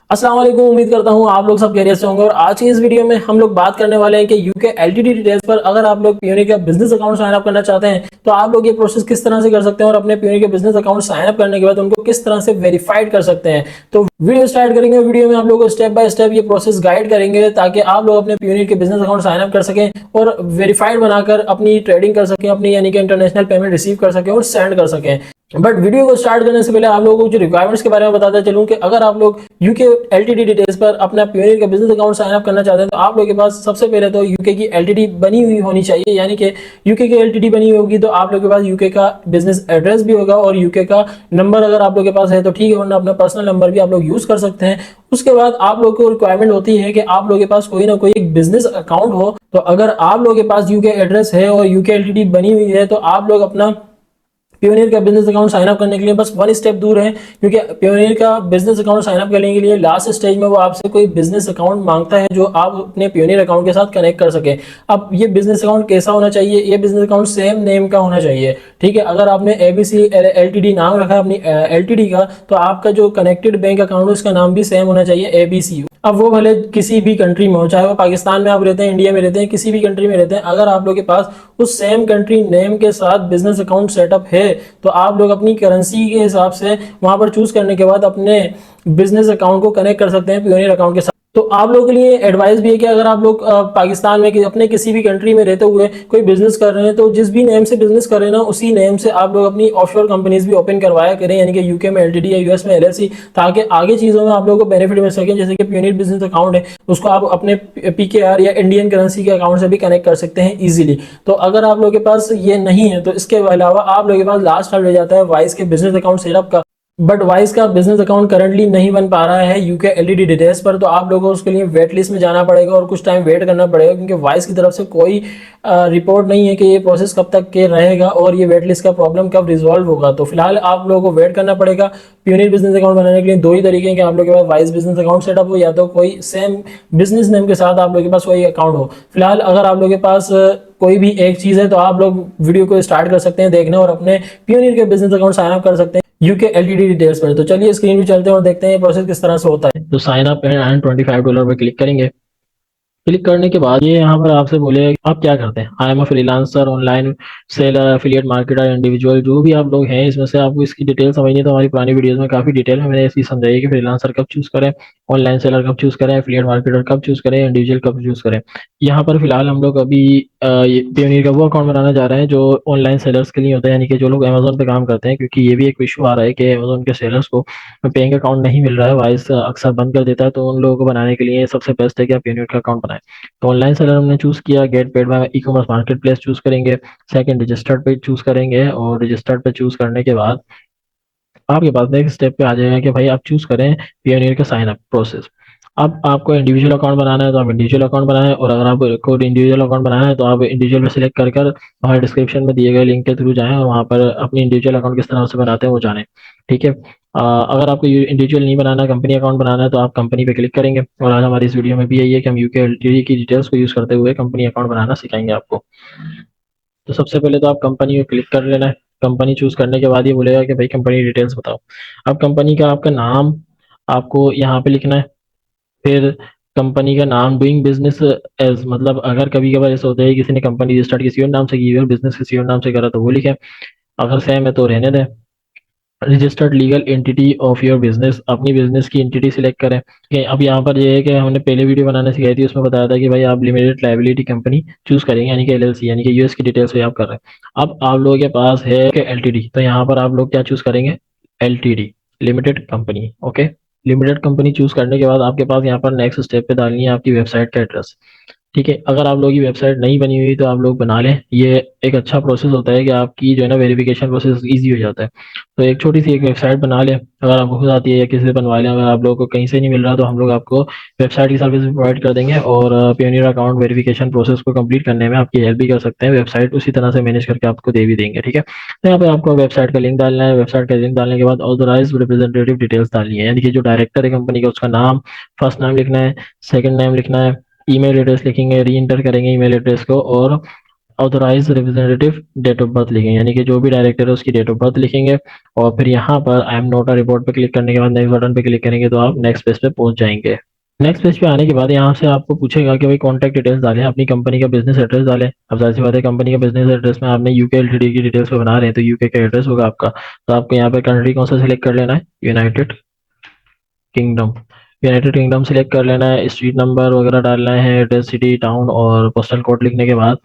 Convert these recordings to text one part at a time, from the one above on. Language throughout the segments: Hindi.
अस्सलाम वालेकुम। उम्मीद करता हूँ आप लोग सब खैरियत से होंगे। और आज की इस वीडियो में हम लोग बात करने वाले हैं कि यूके एलटीडी डिटेल्स पर अगर आप लोग पीओनी का बिजनेस अकाउंट साइन अप करना चाहते हैं तो आप लोग ये प्रोसेस किस तरह से कर सकते हैं और अपने पीओनी के बिजनेस अकाउंट साइन अप करने के बाद उनको किस तरह से वेरीफाइड कर सकते हैं। तो वीडियो स्टार्ट करेंगे। वीडियो में आप लोग को स्टेप बाय स्टेप ये प्रोसेस गाइड करेंगे ताकि आप लोग अपने पीओनी के बिजनेस अकाउंट साइन अप कर सकें और वेरीफाइड बनाकर अपनी ट्रेडिंग कर सकें, अपनी यानी कि इंटरनेशनल पेमेंट रिसीव कर सकें और सेंड कर सकें। बट वीडियो को स्टार्ट करने से पहले आप लोगों को जो रिक्वायरमेंट्स के बारे में बताता चलूं कि अगर आप लोग यूके एलटीडी डिटेल्स पर अपना पीओनियर का बिजनेस अकाउंट साइन अप करना चाहते हैं तो आप लोगों के पास सबसे पहले तो यूके की एलटीडी बनी हुई होनी चाहिए। यानी कि यूके की एलटीडी बनी हुई होगी तो आप लोगों के पास यूके का बिजनेस एड्रेस भी होगा और यूके का नंबर अगर आप लोगों के पास है तो ठीक है, वरना अपना पर्सनल नंबर भी आप लोग यूज कर सकते हैं। उसके बाद आप लोगों को रिक्वायरमेंट होती है कि आप लोगों के पास कोई ना कोई एक बिजनेस अकाउंट हो। तो अगर आप लोगों के पास यूके एड्रेस है और यूके एलटीडी बनी हुई है तो आप लोग अपना पियोनियर का बिजनेस अकाउंट साइन अप करने के लिए बस वन स्टेप दूर है, क्योंकि पियोनियर का बिजनेस अकाउंट साइन अप करने के लिए लास्ट स्टेज में वो आपसे कोई बिजनेस अकाउंट मांगता है जो आप अपने पियोनियर अकाउंट के साथ कनेक्ट कर सके। अब ये बिजनेस अकाउंट कैसा होना चाहिए? ये बिजनेस अकाउंट सेम नेम का होना चाहिए। ठीक है, अगर आपने एबीसी एलटीडी नाम रखा है अपनी एलटीडी का तो आपका जो कनेक्टेड बैंक अकाउंट है उसका नाम भी सेम होना चाहिए, एबीसी। अब वो भले किसी भी कंट्री में हो, चाहे वो पाकिस्तान में आप रहते हैं, इंडिया में रहते हैं, किसी भी कंट्री में रहते हैं, अगर आप लोग के पास उस सेम कंट्री नेम के साथ बिजनेस अकाउंट सेटअप है तो आप लोग अपनी करेंसी के हिसाब से वहां पर चूज करने के बाद अपने बिजनेस अकाउंट को कनेक्ट कर सकते हैं पियोनियर अकाउंट के साथ। तो आप लोगों के लिए एडवाइस भी है कि अगर आप लोग पाकिस्तान में अपने किसी भी कंट्री में रहते हुए कोई बिजनेस कर रहे हैं तो जिस भी नेम से बिजनेस कर रहे हैं ना उसी नेम से आप लोग अपनी ऑफशोर कंपनीज भी ओपन करवाया करें, यानी कि यूके में एलटीडी या यूएस में एलएलसी, ताकि आगे चीजों में आप लोगों को बेनिफिट मिल सके। जैसे कि पियोनियर बिजनेस अकाउंट है उसको आप अपने पीकेआर या इंडियन करेंसी के अकाउंट से भी कनेक्ट कर सकते हैं इजीली। तो अगर आप लोगों के पास ये नहीं है तो इसके अलावा आप लोगों के पास लास्ट रह जाता है वाइस के बिजनेस अकाउंट सेटअप का। बट वाइस का बिजनेस अकाउंट करंटली नहीं बन पा रहा है यूके एलईडी डिटेल्स पर, तो आप लोगों को उसके लिए वेट लिस्ट में जाना पड़ेगा और कुछ टाइम वेट करना पड़ेगा, क्योंकि वाइस की तरफ से कोई रिपोर्ट नहीं है कि ये प्रोसेस कब तक के रहेगा और ये वेट लिस्ट का प्रॉब्लम कब रिजॉल्व होगा। तो फिलहाल आप लोगों को वेट करना पड़ेगा। पियोनियर बिजनेस अकाउंट बनाने के लिए दो ही तरीके हैं कि आप लोगों के पास वाइस बिजनेस अकाउंट सेटअप हो या तो कोई सेम बिजनेस नेम के साथ आप लोगों के पास कोई अकाउंट हो। फिलहाल अगर आप लोगों के पास कोई भी एक चीज है तो आप लोग वीडियो को स्टार्ट कर सकते हैं देखना और अपने पियोनियर के बिजनेस अकाउंट साइन अप कर सकते हैं यूके एलटीडी डिटेल्स पर। तो चलिए स्क्रीन पे चलते हैं और देखते हैं ये प्रोसेस किस तरह से होता है। तो साइन अप एंड $25 पर क्लिक करेंगे। क्लिक करने के बाद ये यहाँ पर आपसे बोलेगा आप क्या करते हैं। I am a freelancer, online seller, affiliate marketer, individual, जो भी आप लोग हैं इसमें से आपको इसकी डिटेल समझनी है तो हमारी पुरानी वीडियोस में काफी डिटेल में मैंने इसकी समझाई कि फ्रीलांसर कब चूज करें, ऑनलाइन सेलर कब चूज करें, एफिलिएट मार्केटर कब चूज करें, इंडिविजुअल कब चूज करें। यहाँ पर फिलहाल हम लोग अभी पेयोनियर का वो अकाउंट बनाना चाह रहे हैं जो ऑनलाइन सेलर्स के लिए होता है, यानी कि जो लोग अमेजोन पे काम करते हैं, क्योंकि ये भी एक इशू आ रहा है कि अमेजोन के सेलर्स को पेइंग अकाउंट नहीं मिल रहा है, वाइस अक्सर बंद कर देता है। तो उन लोगों को बनाने के लिए सबसे बेस्ट है कि आप पेयोनियर का अकाउंट बनाएं। तो ऑनलाइन सेलर हमने चूज किया, get paid by e commerce market place choose करेंगे, सेकंड रजिस्टर्ड पे चूज करेंगे और रजिस्टर्ड पे चूज करने के बाद आपके पास नेक्स्ट स्टेप पे आ जाएगा कि भाई आप चूज करें पियोनियर का साइन अप प्रोसेस। अब आपको इंडिविजुअल अकाउंट बनाना है तो आप इंडिविजुअल अकाउंट बनाएं, और अगर आपको इंडिविजुअल अकाउंट बनाना है तो आप इंडिविजुअल में सिलेक्ट कर कर हमारे डिस्क्रिप्शन में दिए गए लिंक के थ्रू जाएं और वहाँ पर अपनी इंडिविजुअल अकाउंट किस तरह से बनाते हैं वो जानें। ठीक है, अगर आपको इंडिविजुअल नहीं बनाना, कंपनी अकाउंट बनाना है तो आप कंपनी पे क्लिक करेंगे। और आज हमारी इस वीडियो में भी यही है कि हम यूके एलटीडी की डिटेल्स को यूज करते हुए कंपनी अकाउंट बनाना सिखाएंगे आपको। तो सबसे पहले तो आप कंपनी को क्लिक कर लेना है। कंपनी चूज करने के बाद ये बोलेगा कि भाई कंपनी डिटेल्स बताओ। अब कंपनी का आपका नाम आपको यहाँ पे लिखना है। फिर कंपनी का नाम, डूइंग बिजनेस एज, मतलब अगर कभी कभार ऐसा होता है किसी ने कंपनी रजिस्टर्ड किसी और नाम से की है और बिजनेस किसी और नाम से करा तो वो लिखे, अगर सेम है तो रहने दें। Registered legal entity of your business, अपनी बिजनेस की एंटिटी सिलेक्ट करें। कि अब यहाँ पर ये है कि हमने पहले वीडियो बनाने सिखाई थी उसमें बताया था कि भाई आप लिमिटेड लाइबिलिटी कंपनी चूज करेंगे, यानी कि एलएलसी, यानी कि यूएस की डिटेल्स पे आप कर रहे हैं। अब आप लोगों के पास है एलटीडी, तो यहाँ पर आप लोग क्या चूज करेंगे, LTD, limited company. Okay, limited company choose करने के बाद आपके पास यहाँ पर नेक्स्ट स्टेप पे डालनी है आपकी वेबसाइट का एड्रेस। ठीक है, अगर आप लोगों की वेबसाइट नहीं बनी हुई तो आप लोग बना लें। ये एक अच्छा प्रोसेस होता है कि आपकी जो है ना वेरिफिकेशन प्रोसेस इजी हो जाता है। तो एक छोटी सी एक वेबसाइट बना लें, अगर आपको खुद आती है या किसी से बनवा लें। अगर आप लोगों को कहीं से नहीं मिल रहा तो हम लोग आपको वेबसाइट की सर्विस भी प्रोवाइड कर देंगे और पियोनियर अकाउंट वेरिफिकेशन प्रोसेस को कंप्लीट करने में आपकी हेल्प भी कर सकते हैं। वेबसाइट उसी तरह से मैनेज करके आपको दे भी देंगे। ठीक है, तो यहाँ पे आपको वेबसाइट का लिंक डालना है। वेबसाइट का लिंक डालने के बाद ऑथराइज रिप्रेजेंटेटिव डिटेल्स डालनी है, यानी कि जो डायरेक्टर है कंपनी का उसका नाम, फर्स्ट नाम लिखना है, सेकंड नाम लिखना है, ईमेल एड्रेस लिखेंगे, री इंटर करेंगे ईमेल एड्रेस को, और authorize representative date of birth लिखेंगे, यानी कि जो भी डायरेक्टर है उसकी डेट ऑफ बर्थ लिखेंगे। और फिर यहाँ पर I am note a report पे क्लिक करने के बाद नेक्स्ट बटन पे क्लिक करेंगे तो आप नेक्स्ट पेज पे पहुंच जाएंगे। नेक्स्ट पेज पे आने के बाद यहाँ से आपको पूछेगा कि भाई कॉन्टैक्ट डिटेल्स डालें, अपनी कंपनी का बिजनेस एड्रेस डालें। अब जाहिर सी बात है, कंपनी का बिजनेस एड्रेस में आपने यूके एलटीडी की डिटेल्स पे बना रहे हैं तो यूके का एड्रेस होगा आपका। तो आपको यहाँ पे कंट्री कौन सा सिलेक्ट कर लेना है, United kingdom. United kingdom select कर लेना है, स्ट्रीट नंबर वगैरह डालना है, एड्रेस, सिटी, टाउन और पोस्टल कोड लिखने के बाद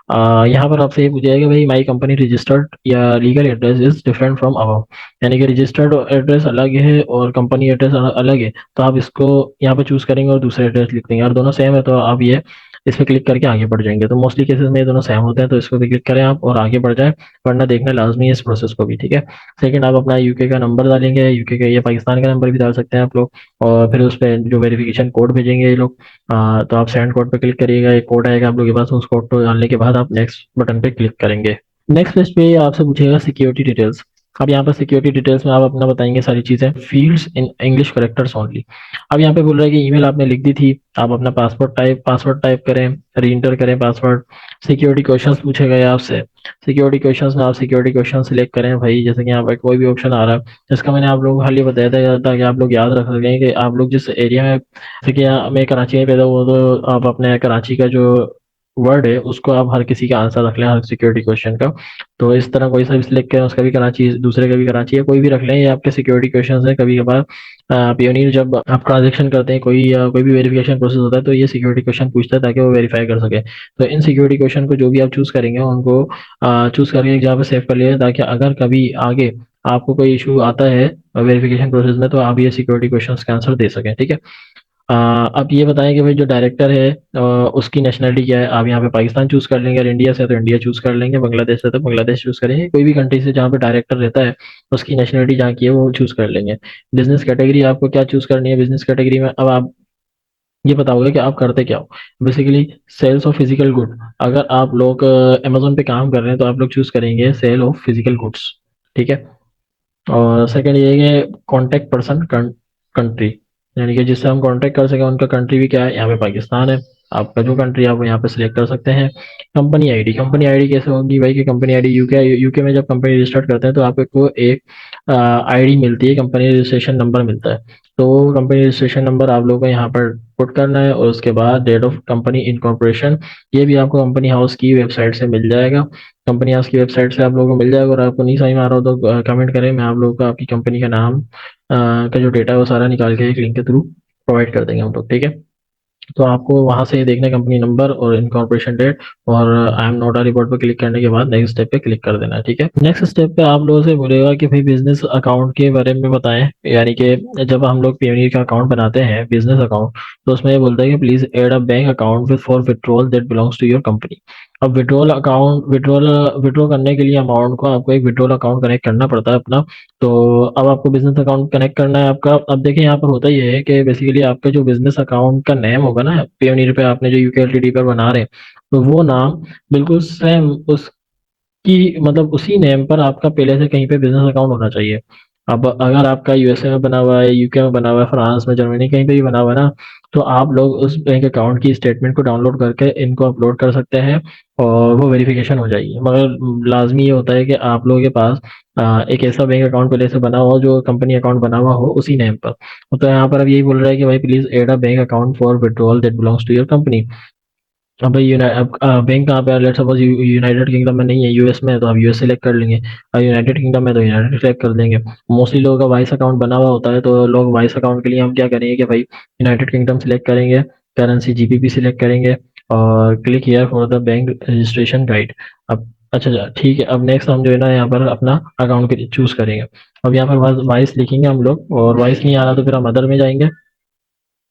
यहाँ पर आपसे ये पूछा है कि भाई माई कंपनी रजिस्टर्ड या legal address is different from above, यानी कि रजिस्टर्ड एड्रेस अलग है और कंपनी एड्रेस अलग है। तो आप इसको यहाँ पे चूज करेंगे और दूसरे एड्रेस लिख देंगे, और दोनों सेम है तो आप ये इस पर क्लिक करके आगे बढ़ जाएंगे। तो मोस्टली केसेस में ये दोनों सेम होते हैं तो इसको भी क्लिक करें आप और आगे बढ़ जाएं, वरना देखना लाजमी है इस प्रोसेस को भी, ठीक है। सेकंड, आप अपना यूके का नंबर डालेंगे, यूके का या पाकिस्तान का नंबर भी डाल सकते हैं आप लोग। और फिर उस पर जो वेरिफिकेशन कोड भेजेंगे ये लोग, तो आप सेंड कोड पे क्लिक करिएगा, एक कोड आएगा आप लोग के पास, उस कोड को डालने के बाद आप नेक्स्ट बटन पे क्लिक करेंगे। नेक्स्ट पेज पे आपसे पूछेगा सिक्योरिटी डिटेल्स। अब यहाँ पर सिक्योरिटी डिटेल्स में आप अपना बताएंगे सारी चीजें, fields in English characters only. अब यहाँ पे बोल रहा है कि ईमेल आपने लिख दी थी, आप अपना पासवर्ड टाइप करें, री इंटर करें पासवर्ड। सिक्योरिटी क्वेश्चंस पूछे गए आपसे, सिक्योरिटी क्वेश्चंस में आप सिक्योरिटी क्वेश्चन सिलेक्ट करें भाई, जैसे कि यहाँ पर कोई भी ऑप्शन आ रहा है जिसका मैंने आप लोगों को खाली बताया था ताकि आप लोग याद रख सकें कि आप लोग जिस एरिया में, जैसे कि मैं कराची में पैदा हुआ तो आप अपने कराची का जो वर्ड है उसको आप हर किसी का आंसर रख लें, हर सिक्योरिटी क्वेश्चन का। तो इस तरह कोई सा भी सिलेक्ट करें, उसका भी कराची, दूसरे का भी कराची है, कोई भी रख लें, ये आपके सिक्योरिटी क्वेश्चन है। कभी कभार पियोनियर जब आप ट्रांजेक्शन करते हैं कोई या कोई भी वेरिफिकेशन प्रोसेस होता है तो ये सिक्योरिटी क्वेश्चन पूछता है ताकि वो वेरीफाई कर सके। तो इन सिक्योरिटी क्वेश्चन को जो भी आप चूज करेंगे उनको चूज करके एक जगह पे सेव कर लिया ताकि अगर कभी आगे आपको कोई इशू आता है वेरिफिकेशन प्रोसेस में तो आप ये सिक्योरिटी क्वेश्चंस का आंसर दे सकें, ठीक है। अब ये बताएं कि भाई जो डायरेक्टर है उसकी नेशनलिटी क्या है। आप यहाँ पे पाकिस्तान चूज कर लेंगे, अगर इंडिया से है तो इंडिया चूज कर लेंगे, बांग्लादेश से तो बांग्लादेश चूज करेंगे, कोई भी कंट्री से जहाँ पे डायरेक्टर रहता है उसकी नेशनलिटी जहाँ की है वो चूज कर लेंगे। बिजनेस कैटेगरी आपको क्या चूज करनी है, बिजनेस कैटेगरी में अब आप ये बताओगे कि आप करते क्या हो। Basically sales of physical good, अगर आप लोग अमेजोन पे काम कर रहे हैं तो आप लोग चूज करेंगे सेल ऑफ फिजिकल गुड्स, ठीक है। और सेकंड ये है कि कॉन्टेक्ट पर्सन कंट्री, यानी कि जिससे हम कांटेक्ट कर सकें उनका कंट्री भी क्या है, यहाँ पे पाकिस्तान है। आपका जो कंट्री आप यहाँ पे सिलेक्ट कर सकते हैं। कंपनी आईडी, कंपनी आईडी कैसे होगी भाई, कि कंपनी आईडी यूके में जब कंपनी रजिस्टर्ड करते हैं तो आपको एक आईडी मिलती है, कंपनी रजिस्ट्रेशन नंबर मिलता है। तो कंपनी रजिस्ट्रेशन नंबर आप लोगों को यहाँ पर पुट करना है और उसके बाद डेट ऑफ कंपनी इनकॉर्पोरेशन, ये भी आपको कंपनी हाउस की वेबसाइट से मिल जाएगा। कंपनी हाउस की वेबसाइट से आप लोगों को मिल जाएगा। और आपको नहीं समझ में आ रहा हो तो कमेंट करें, मैं आप लोगों को आपकी कंपनी का नाम का जो डेटा है वो सारा निकाल के एक लिंक के थ्रू प्रोवाइड कर देंगे हम लोग, ठीक है। तो आपको वहां से देखना कंपनी नंबर और इनकॉर्पोरेशन डेट और I am note a report पर क्लिक करने के बाद नेक्स्ट स्टेप पे क्लिक कर देना है, ठीक है। नेक्स्ट स्टेप पे आप लोगों से बोलेगा कि भाई बिजनेस अकाउंट के बारे में बताएं, यानी कि जब हम लोग पीओनियर का अकाउंट बनाते हैं बिजनेस अकाउंट तो उसमें ये बोलता है कि please add a bank account with for withdrawal that belongs to your company. अब विड्रॉ करने के लिए अमाउंट को आपको एक विड्रॉल अकाउंट कनेक्ट करना पड़ता है अपना। तो अब आपको बिजनेस अकाउंट कनेक्ट करना है आपका। अब देखिए यहाँ पर होता ये है कि बेसिकली आपका जो बिजनेस अकाउंट का नेम होगा ना, पेयोनियर पे आपने जो यूके एलटीडी पर बना रहे हैं तो वो नाम बिल्कुल सेम उसकी मतलब उसी नेम पर आपका पहले से कहीं पे बिजनेस अकाउंट होना चाहिए। अब अगर आपका यूएसए में बना हुआ है, यूके में बना हुआ है, फ्रांस में, जर्मनी, कहीं पे भी बना हुआ है ना, तो आप लोग उस बैंक अकाउंट की स्टेटमेंट को डाउनलोड करके इनको अपलोड कर सकते हैं और वो वेरिफिकेशन हो जाएगी। मगर लाजमी ये होता है कि आप लोगों के पास एक ऐसा बैंक अकाउंट पहले से बना हुआ हो जो कंपनी अकाउंट बना हुआ हो उसी नेम पर। तो यहाँ पर अब यही बोल रहा है कि भाई please add a bank account for withdrawal that belongs to your company. अब भाई अब बैंक कहाँ पे है, लेट्स सपोज यूनाइटेड किंगडम में नहीं है, यूएस में है तो आप यूएस सेलेक्ट कर लेंगे। और यूनाइटेड किंगडम में तो यूनाइटेड सेलेक्ट कर देंगे। मोस्टली लोगों का वाइस अकाउंट बना हुआ होता है तो लोग वाइस अकाउंट के लिए हम क्या करेंगे कि भाई यूनाइटेड किंगडम सेलेक्ट करेंगे, करेंसी जीबीपी सिलेक्ट करेंगे और click here for the bank registration guide. अब अच्छा ठीक है, अब नेक्स्ट हम जो है ना यहाँ पर अपना अकाउंट चूज करेंगे। अब यहाँ पर वाइस लिखेंगे हम लोग, और वाइस नहीं आ रहा तो फिर हम अदर में जाएंगे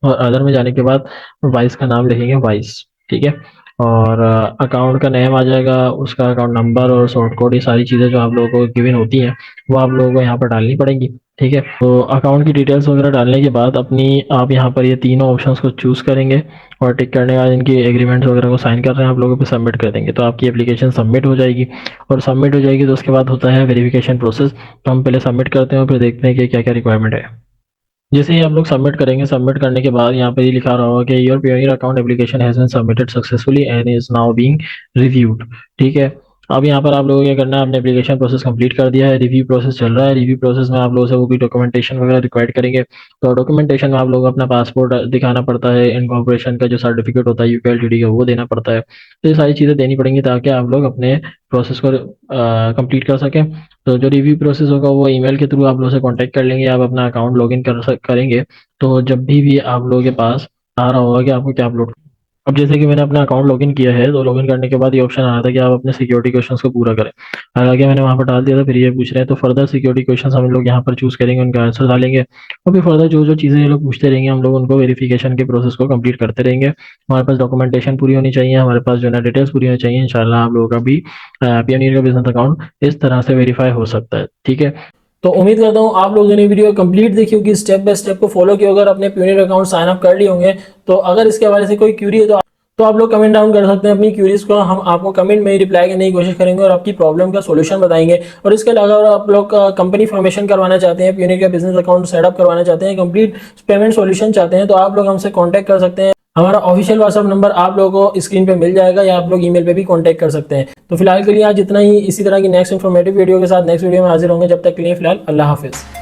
और अदर में जाने के बाद वाइस का नाम लिखेंगे वाइस, ठीक है। और अकाउंट का नेम आ जाएगा, उसका अकाउंट नंबर और सॉर्ट कोड, ये सारी चीज़ें जो आप लोगों को गिवन होती हैं वो आप लोगों को यहाँ पर डालनी पड़ेंगी, ठीक है। तो अकाउंट की डिटेल्स वगैरह डालने के बाद अपनी आप यहाँ पर ये तीनों ऑप्शंस को चूज़ करेंगे और टिक करने के बाद इनकी एग्रीमेंट्स वगैरह को साइन कर रहे हैं आप लोगों पे सबमिट कर देंगे तो आपकी एप्लीकेशन सबमिट हो जाएगी। और सबमिट हो जाएगी तो उसके बाद होता है वेरिफिकेशन प्रोसेस। तो हम पहले सबमिट करते हैं और फिर देखते हैं कि क्या क्या रिक्वायरमेंट है। जैसे ही आप लोग सबमिट करेंगे, सबमिट करने के बाद यहाँ पे ये लिखा रहा होगा कि your Payoneer account application has been submitted successfully and is now being reviewed. ठीक है, अब यहाँ पर आप लोगों को क्या करना है, आपने एप्लीकेशन प्रोसेस कंप्लीट कर दिया है, रिव्यू प्रोसेस चल रहा है। रिव्यू प्रोसेस में आप लोगों से वो भी डॉक्यूमेंटेशन वगैरह रिक्वायर्ड करेंगे। तो डॉक्यूमेंटेशन में आप लोग अपना पासपोर्ट दिखाना पड़ता है, इनकॉर्पोरेशन का जो सर्टिफिकेट होता है यूके एलटीडी का वो देना पड़ता है। तो ये सारी चीज़ें देनी पड़ेंगी ताकि आप लोग अपने प्रोसेस को कंप्लीट कर सकें। तो जो रिव्यू प्रोसेस होगा वो ईमेल के थ्रू आप लोग से कांटेक्ट कर लेंगे, आप अपना अकाउंट लॉगिन करेंगे। तो जब भी आप लोगों के पास आ रहा होगा कि आपको क्या अपलोड, अब जैसे कि मैंने अपना अकाउंट लॉगिन किया है, तो लॉगिन करने के बाद ये ऑप्शन आ रहा था कि आप अपने सिक्योरिटी क्वेश्चंस को पूरा करें। हालांकि मैंने वहाँ पर डाल दिया था, फिर ये पूछ रहे हैं, तो फर्दर सिक्योरिटी क्वेश्चंस हम लोग यहाँ पर चूज करेंगे, उनका आंसर डालेंगे और फिर फर्दर जो जो चीज़ें ये लोग पूछते रहेंगे हम लोग उनको वेरिफिकेशन के प्रोसेस को कंप्लीट करते रहेंगे। हमारे पास डॉक्यूमेंटेशन पूरी होनी चाहिए, हमारे पास जो है डिटेल्स पूरी होनी चाहिए। इंशाल्लाह आप लोगों का भी पियोनियर का बिजनेस अकाउंट इस तरह से वेरीफाई हो सकता है। ठीक है, तो उम्मीद करता हूँ आप लोगों ने वीडियो कंप्लीट देखी होगी, स्टेप बाय स्टेप को फॉलो किया होगा और अपने पियोनियर अकाउंट साइन अप कर लिए होंगे। तो अगर इसके हवाले से कोई क्यूरी है तो आप लोग कमेंट डाउन कर सकते हैं अपनी क्यूरीज को, हम आपको कमेंट में ही रिप्लाई करने की कोशिश करेंगे और आपकी प्रॉब्लम का सोल्यूशन बताएंगे। और इसके अलावा अगर आप लोग कंपनी फॉर्मेशन करवाना चाहते हैं, पियोनियर का बिजनेस अकाउंट सेटअप करवाना चाहते हैं, कंप्लीट पेमेंट सोल्यूशन चाहते हैं, तो आप लोग हमसे कॉन्टैक्ट कर सकते हैं। हमारा ऑफिशियल व्हाट्सअप नंबर आप लोगों को स्क्रीन पे मिल जाएगा या आप लोग ईमेल पे भी कांटेक्ट कर सकते हैं। तो फिलहाल के लिए आज इतना ही। इसी तरह की नेक्स्ट इन्फॉर्मेटिव वीडियो के साथ नेक्स्ट वीडियो में हाजिर होंगे। जब तक के लिए फिलहाल अल्लाह हाफिज़।